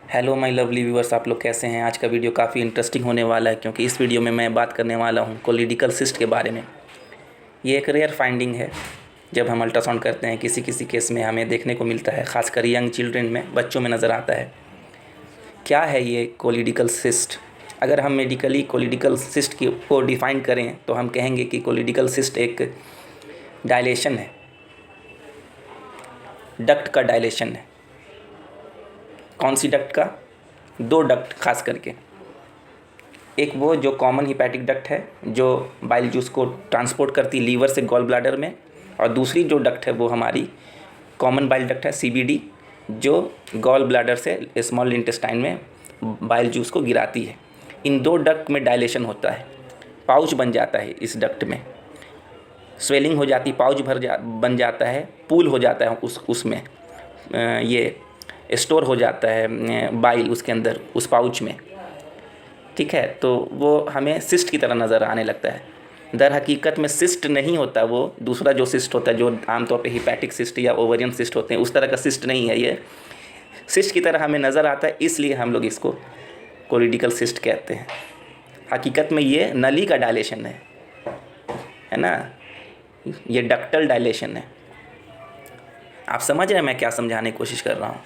Hello my lovely viewers, आप लोग कैसे हैं। आज का वीडियो काफ़ी इंटरेस्टिंग होने वाला है क्योंकि इस वीडियो में मैं बात करने वाला हूं कोलिडिकल सिस्ट के बारे में। ये एक रेयर फाइंडिंग है। जब हम अल्ट्रासाउंड करते हैं किसी किसी केस में हमें देखने को मिलता है, ख़ासकर यंग चिल्ड्रन में, बच्चों में नज़र आता है। क्या है ये कोलिडिकल सिस्ट? अगर हम मेडिकली कोलिडिकल सिस्ट को डिफ़ाइन करें तो हम कहेंगे कि कोलिडिकल सिस्ट एक डायलेशन है, डक्ट का डायलेशन है। कौन सी डक्ट का? दो डक्ट खास करके। एक वो जो कॉमन हिपैटिक डक्ट है जो बाइल जूस को ट्रांसपोर्ट करती लीवर से गॉल ब्लैडर में, और दूसरी जो डक्ट है वो हमारी कॉमन बाइल डक्ट है सीबीडी, जो गॉल ब्लैडर से स्मॉल इंटेस्टाइन में बाइल जूस को गिराती है। इन दो डक्ट में डायलेशन होता है, पाउच बन जाता है। इस डक्ट में स्वेलिंग हो जाती, पाउच बन जाता है, पूल हो जाता है उसमें ये स्टोर हो जाता है बाइल उसके अंदर, उस पाउच में। ठीक है, तो वो हमें सिस्ट की तरह नज़र आने लगता है। दर हकीकत में सिस्ट नहीं होता, वो दूसरा जो सिस्ट होता है जो आमतौर पे हिपैटिक सिस्ट या ओवरियन सिस्ट होते हैं, उस तरह का सिस्ट नहीं है। ये सिस्ट की तरह हमें नज़र आता है, इसलिए हम लोग इसको कोलिडिकल सिस्ट कहते हैं। हकीकत में ये नली का डायलेशन है ना, ये डक्टल डायलेशन है। आप समझ रहे हैं मैं क्या समझाने की कोशिश कर रहा हूँ?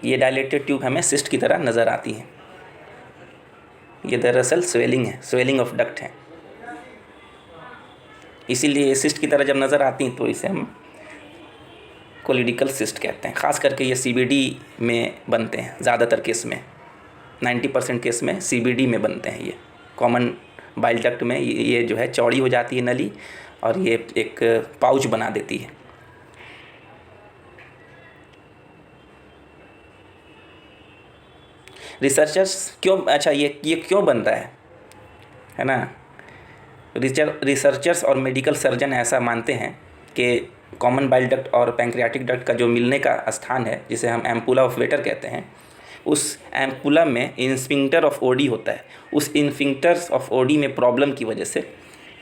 ये डायलेटेड ट्यूब हमें सिस्ट की तरह नज़र आती है। ये दरअसल स्वेलिंग है, स्वेलिंग ऑफ डक्ट है। इसीलिए ये सिस्ट की तरह जब नज़र आती हैं तो इसे हम कोलिडिकल सिस्ट कहते हैं। ख़ास करके ये सीबीडी में बनते हैं ज़्यादातर केस में, 90% केस में सीबीडी में बनते हैं। ये कॉमन बाइल डक्ट में ये जो है चौड़ी हो जाती है नली, और ये एक पाउच बना देती है। रिसर्चर्स क्यों, अच्छा ये क्यों बनता है ना? रिसर्चर्स और मेडिकल सर्जन ऐसा मानते हैं कि कॉमन बाइल डक्ट और पैंक्रियाटिक डक्ट का जो मिलने का स्थान है, जिसे हम एम्पुला ऑफ वेटर कहते हैं, उस एम्पुला में इन्फिंक्टर ऑफ ओडी होता है। उस इन्फिंक्टर्स ऑफ ओडी में प्रॉब्लम की वजह से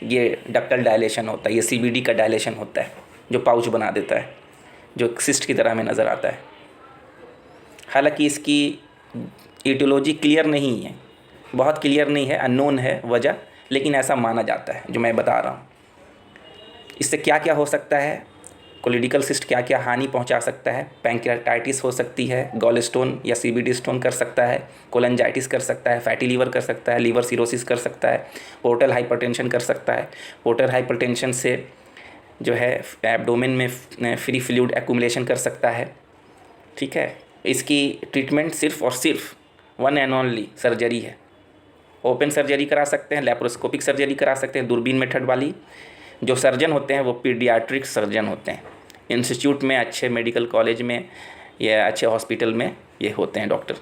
ये डक्टल डायलेशन होता है, ये सीबीडी का डायलेशन होता है, जो पाउच बना देता है, जो सिस्ट की तरह में नज़र आता है। हालांकि इसकी ईटियोलॉजी क्लियर नहीं है, बहुत क्लियर नहीं है, अननोन है वजह, लेकिन ऐसा माना जाता है जो मैं बता रहा हूँ। इससे क्या क्या हो सकता है, कोलिडिकल सिस्ट क्या क्या हानि पहुंचा सकता है? पैंक्रियाटाइटिस हो सकती है, गॉल स्टोन या सीबीडी स्टोन कर सकता है, कोलेंजाइटिस कर सकता है, फैटी लीवर कर सकता है, लीवर सिरोसिस कर सकता है, पोर्टल हाइपरटेंशन कर सकता है। पोर्टल हाइपरटेंशन से जो है एब्डोमेन में फ्री फ्लूइड एक्यूमुलेशन कर सकता है। ठीक है, इसकी ट्रीटमेंट सिर्फ और सिर्फ वन एंड ओनली सर्जरी है। ओपन सर्जरी करा सकते हैं, लैप्रोस्कोपिक सर्जरी करा सकते हैं, दूरबीन मेथड वाली। जो सर्जन होते हैं वो पीडियाट्रिक सर्जन होते हैं। इंस्टीट्यूट में, अच्छे मेडिकल कॉलेज में या अच्छे हॉस्पिटल में ये होते हैं डॉक्टर।